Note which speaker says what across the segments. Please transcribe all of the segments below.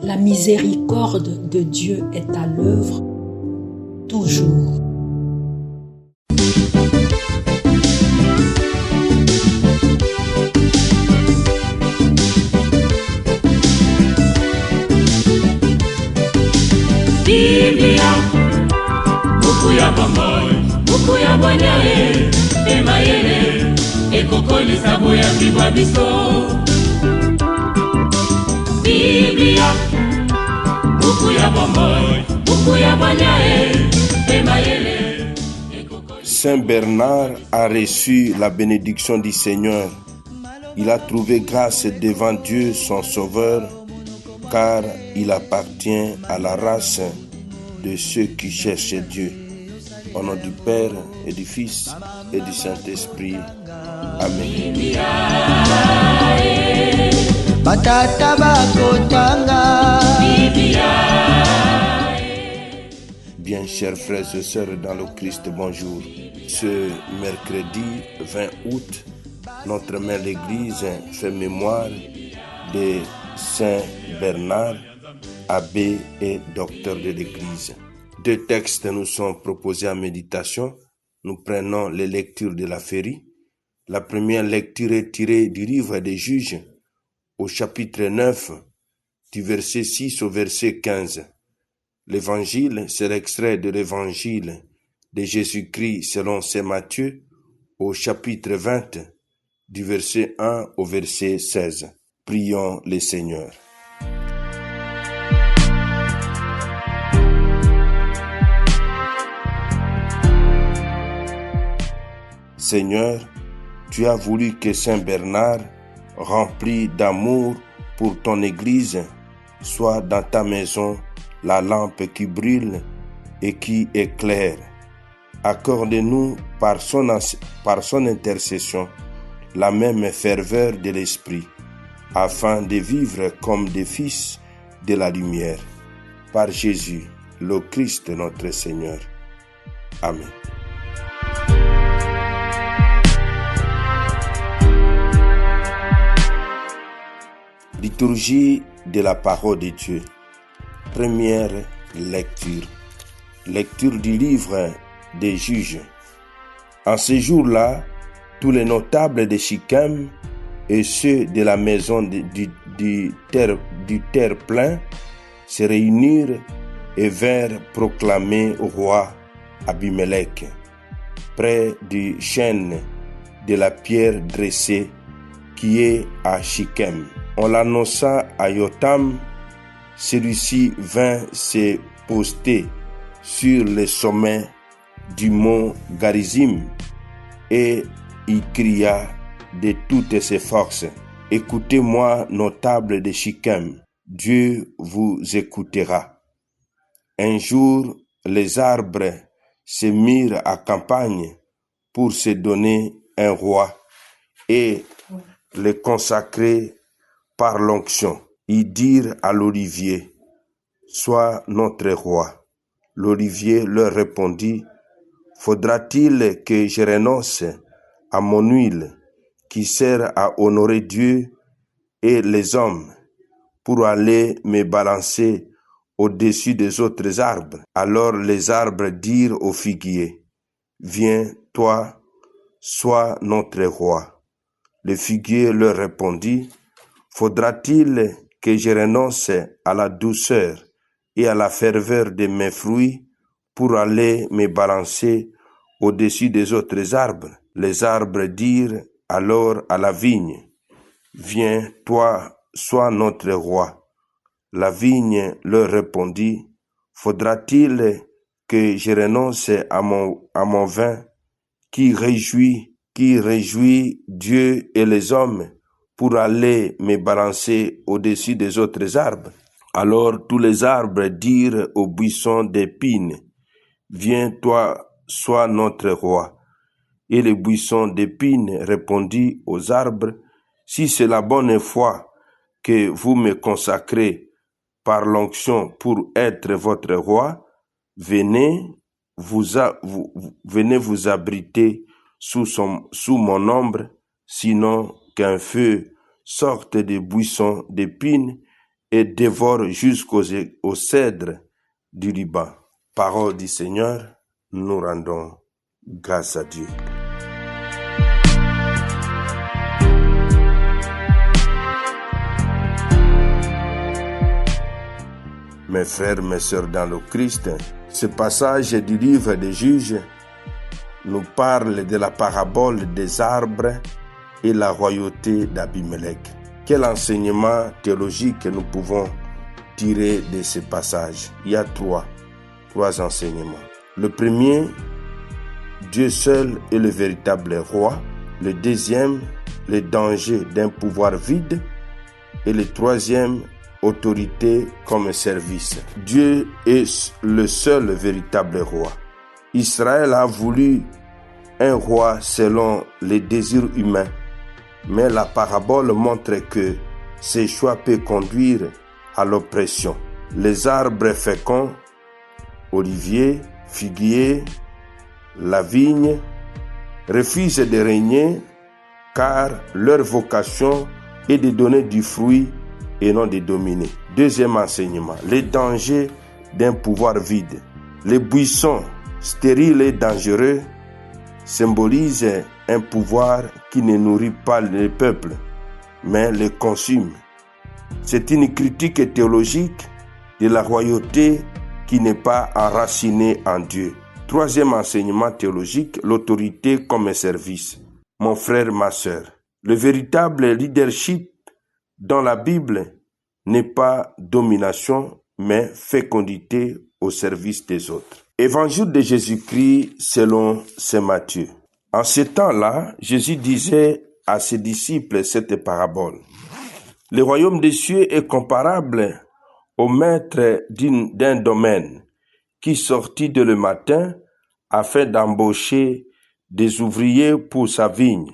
Speaker 1: La miséricorde de Dieu est à l'œuvre toujours.
Speaker 2: Biblia, buku ya bomoi, buku ya bonyae, emayele, ekokolisa boya bibwa biso. Biblia, buku ya bomoi, buku ya bonyae, emayele,
Speaker 3: Saint Bernard a reçu la bénédiction du Seigneur. Il a trouvé grâce devant Dieu son Sauveur, car il appartient à la race de ceux qui cherchent Dieu. Au nom du Père et du Fils et du Saint-Esprit. Amen. Bien, chers frères et sœurs dans le Christ, bonjour. Ce mercredi 20 août, notre mère l'Église fait mémoire de Saint Bernard, abbé et docteur de l'Église. Deux textes nous sont proposés en méditation. Nous prenons les lectures de la Férie. La première lecture est tirée du livre des Juges, au chapitre 9, du verset 6 au verset 15. L'évangile, c'est l'extrait de l'évangile de Jésus-Christ selon saint Matthieu, au chapitre 20, du verset 1 au verset 16. Prions le Seigneur. Seigneur, tu as voulu que Saint Bernard, rempli d'amour pour ton Église, soit dans ta maison la lampe qui brûle et qui éclaire. Accorde-nous par son intercession la même ferveur de l'Esprit, afin de vivre comme des fils de la lumière. Par Jésus, le Christ notre Seigneur. Amen. Liturgie de la parole de Dieu. Première lecture. Lecture du livre des Juges. En ce jour-là, tous les notables de Sichem et ceux de la maison du terre-plein se réunirent et vinrent proclamer au roi Abimelech, près du chêne de la pierre dressée qui est à Sichem. On l'annonça à Yotam, celui-ci vint se poster sur le sommet du mont Garizim et il cria de toutes ses forces: écoutez-moi, notables de Sichem, Dieu vous écoutera. Un jour, les arbres se mirent à campagne pour se donner un roi et le consacrer par l'onction. Ils dirent à l'olivier: sois notre roi. L'olivier leur répondit: faudra-t-il que je renonce à mon huile qui sert à honorer Dieu et les hommes pour aller me balancer au-dessus des autres arbres? Alors les arbres dirent au figuier: viens, toi, sois notre roi. Le figuier leur répondit: faudra-t-il que je renonce à la douceur et à la ferveur de mes fruits pour aller me balancer au-dessus des autres arbres? Les arbres dirent alors à la vigne: viens, toi, sois notre roi. La vigne leur répondit: faudra-t-il que je renonce à mon vin qui réjouit Dieu et les hommes pour aller me balancer au-dessus des autres arbres? Alors tous les arbres dirent au buisson d'épines: viens, toi, sois notre roi. Et le buisson d'épines répondit aux arbres: si c'est la bonne foi que vous me consacrez par l'onction pour être votre roi, venez vous abriter sous mon ombre, sinon qu'un feu sorte des buissons d'épines et dévore jusqu'aux cèdres du Liban. Parole du Seigneur, nous rendons grâce à Dieu. Mes frères, mes sœurs dans le Christ, ce passage du livre des Juges nous parle de la parabole des arbres et la royauté d'Abimelech. Quel enseignement théologique nous pouvons tirer de ce passage? Il y a trois enseignements. Le premier, Dieu seul est le véritable roi. Le deuxième, le danger d'un pouvoir vide. Et le troisième, autorité comme service. Dieu est le seul véritable roi. Israël a voulu un roi selon les désirs humains, mais la parabole montre que ces choix peuvent conduire à l'oppression. Les arbres féconds, oliviers, figuiers, la vigne, refusent de régner car leur vocation est de donner du fruit et non de dominer. Deuxième enseignement, les dangers d'un pouvoir vide. Les buissons stériles et dangereux symbolisent un pouvoir qui ne nourrit pas le peuple, mais le consume. C'est une critique théologique de la royauté qui n'est pas enracinée en Dieu. Troisième enseignement théologique, l'autorité comme service. Mon frère, ma sœur, le véritable leadership dans la Bible n'est pas domination, mais fécondité au service des autres. Évangile de Jésus-Christ selon saint Matthieu. En ce temps-là, Jésus disait à ses disciples cette parabole. Le royaume des cieux est comparable au maître d'un domaine qui sortit dès le matin afin d'embaucher des ouvriers pour sa vigne.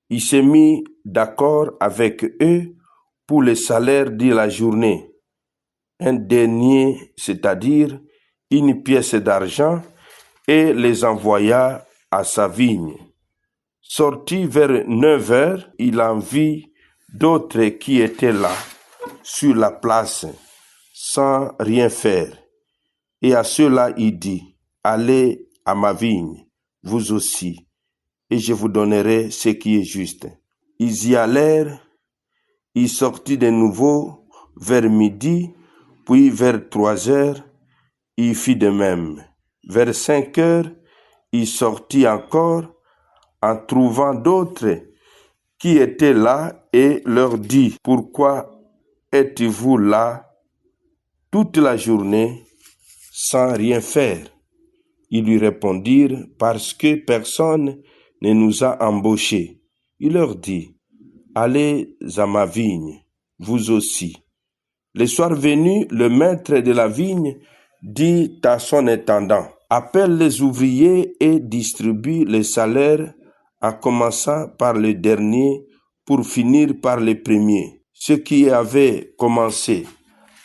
Speaker 3: Il s'est mis d'accord avec eux pour le salaire de la journée, un denier, c'est-à-dire une pièce d'argent, et les envoya à sa vigne. Sorti vers 9 heures, il en vit d'autres qui étaient là, sur la place, sans rien faire. Et à ceux-là, il dit, allez à ma vigne, vous aussi, et je vous donnerai ce qui est juste. Ils y allèrent. Il sortit de nouveau vers midi, puis vers 3 heures, il fit de même. Vers 5 heures, il sortit encore en trouvant d'autres qui étaient là et leur dit, pourquoi êtes-vous là toute la journée sans rien faire? Ils lui répondirent, parce que personne ne nous a embauchés. Il leur dit, allez à ma vigne, vous aussi. Le soir venu, le maître de la vigne dit à son intendant, appelle les ouvriers et distribue les salaires en commençant par le dernier pour finir par le premier. Ceux qui avaient commencé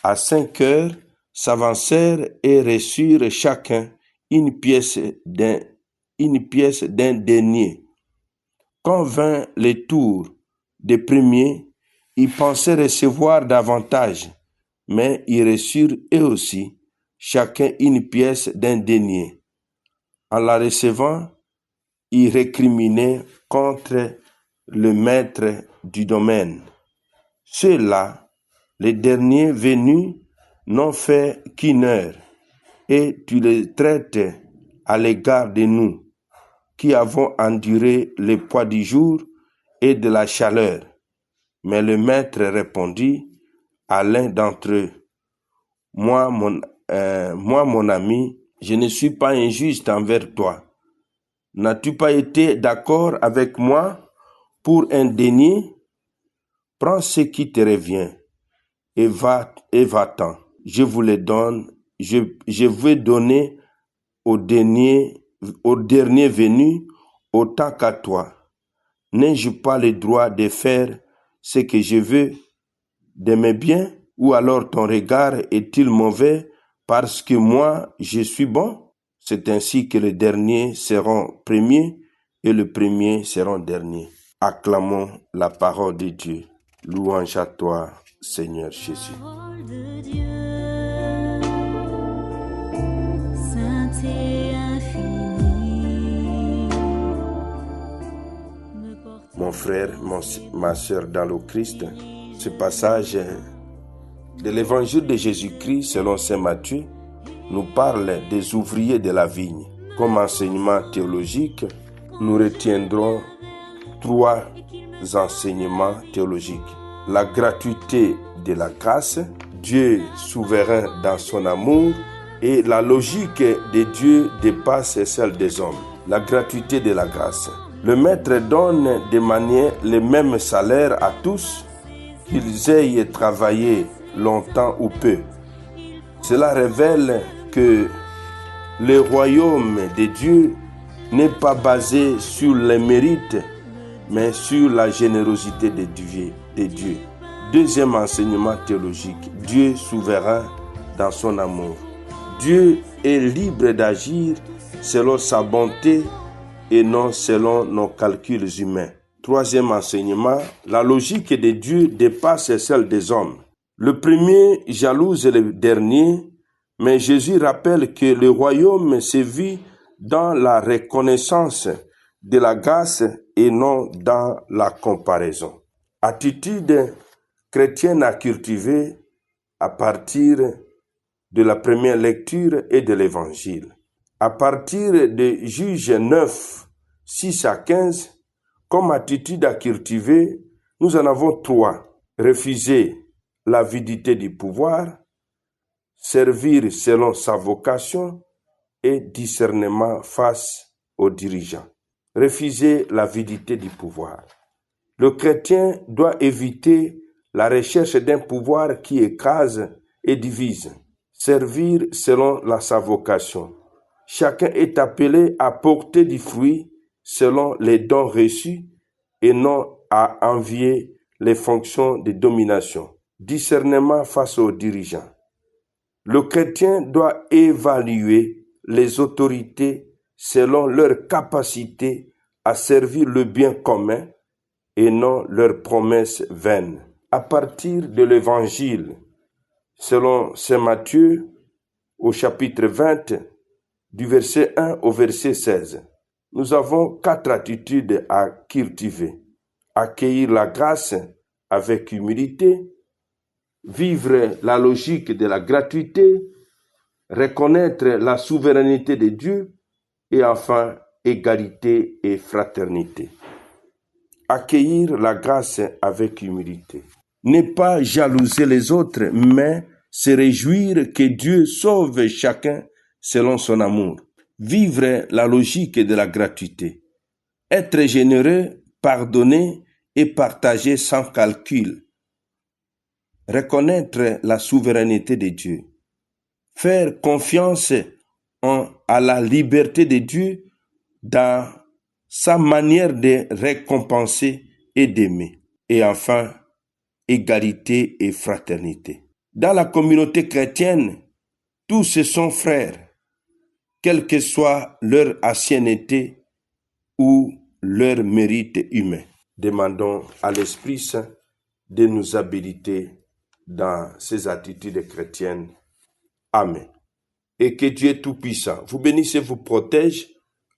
Speaker 3: à 5 heures s'avancèrent et reçurent chacun une pièce d'un denier. Quand vint le tour des premiers, ils pensaient recevoir davantage, mais ils reçurent eux aussi chacun une pièce d'un denier. En la recevant, ils récriminaient contre le maître du domaine. Ceux-là, les derniers venus, n'ont fait qu'une heure, et tu les traites à l'égard de nous, qui avons enduré le poids du jour et de la chaleur. Mais le maître répondit à l'un d'entre eux, Moi, mon ami, je ne suis pas injuste envers toi. N'as-tu pas été d'accord avec moi pour un denier? Prends ce qui te revient et va-t'en. Je vous le donne, je vais donner au dernier venu autant qu'à toi. N'ai-je pas le droit de faire ce que je veux de mes biens? Ou alors ton regard est-il mauvais parce que moi je suis bon? C'est ainsi que les derniers seront premiers et les premiers seront derniers. Acclamons la parole de Dieu. Louange à toi, Seigneur Jésus.
Speaker 4: Parole de Dieu, sainte et infinie, me porte
Speaker 3: Mon frère, ma sœur dans le Christ, ce passage de l'évangile de Jésus-Christ selon saint Matthieu nous parle des ouvriers de la vigne. Comme enseignement théologique, nous retiendrons 3 enseignements théologiques. La gratuité de la grâce, Dieu souverain dans son amour, et la logique de Dieu dépasse celle des hommes. La gratuité de la grâce. Le maître donne de manière les mêmes salaires à tous, qu'ils aient travaillé longtemps ou peu. Cela révèle que le royaume de Dieu n'est pas basé sur les mérites, mais sur la générosité de Dieu. Deuxième enseignement théologique, Dieu souverain dans son amour. Dieu est libre d'agir selon sa bonté et non selon nos calculs humains. Troisième enseignement, la logique de Dieu dépasse celle des hommes. Le premier jalouse le dernier, mais Jésus rappelle que le royaume se vit dans la reconnaissance de la grâce et non dans la comparaison. Attitude chrétienne à cultiver à partir de la première lecture et de l'Évangile. À partir de Juges 9, 6 à 15, comme attitude à cultiver, nous en avons 3. Refuser l'avidité du pouvoir, servir selon sa vocation et discernement face aux dirigeants. Refuser l'avidité du pouvoir. Le chrétien doit éviter la recherche d'un pouvoir qui écrase et divise. Servir selon sa vocation. Chacun est appelé à porter du fruit selon les dons reçus et non à envier les fonctions de domination. Discernement face aux dirigeants. Le chrétien doit évaluer les autorités selon leur capacité à servir le bien commun et non leurs promesses vaines. À partir de l'Évangile, selon saint Matthieu, au chapitre 20, du verset 1 au verset 16, nous avons 4 attitudes à cultiver. Accueillir la grâce avec humilité, vivre la logique de la gratuité, reconnaître la souveraineté de Dieu et enfin égalité et fraternité. Accueillir la grâce avec humilité. Ne pas jalouser les autres, mais se réjouir que Dieu sauve chacun selon son amour. Vivre la logique de la gratuité. Être généreux, pardonner et partager sans calcul. Reconnaître la souveraineté de Dieu. Faire confiance à la liberté de Dieu dans sa manière de récompenser et d'aimer. Et enfin, égalité et fraternité. Dans la communauté chrétienne, tous sont frères, quelle que soit leur ancienneté ou leur mérite humain. Demandons à l'Esprit Saint de nous habiliter dans ces attitudes chrétiennes. Amen. Et que Dieu Tout-Puissant vous bénisse et vous protège,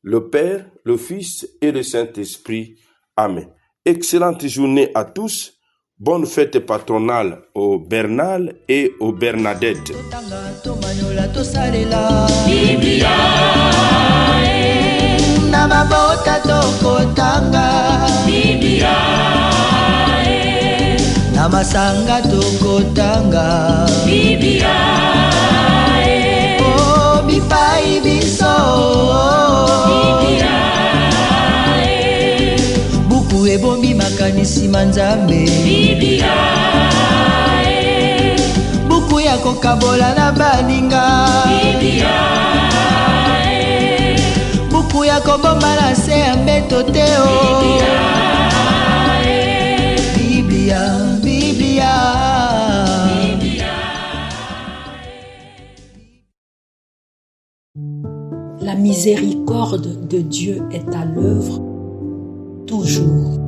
Speaker 3: le Père, le Fils et le Saint-Esprit. Amen. Excellente journée à tous. Bonne fête patronale au Bernal et aux Bernadettes.
Speaker 2: Biblia, Biblia,
Speaker 5: Namasanga tokotanga
Speaker 2: Biblia,
Speaker 5: oh bipai biso
Speaker 2: Biblia,
Speaker 5: buku ebombi makanisi manzambe
Speaker 2: Biblia,
Speaker 5: buku ya kokabola na baninga
Speaker 2: Biblia,
Speaker 5: buku ya kobomba na se ya mbeto te o Biblia.
Speaker 1: La miséricorde de Dieu est à l'œuvre toujours.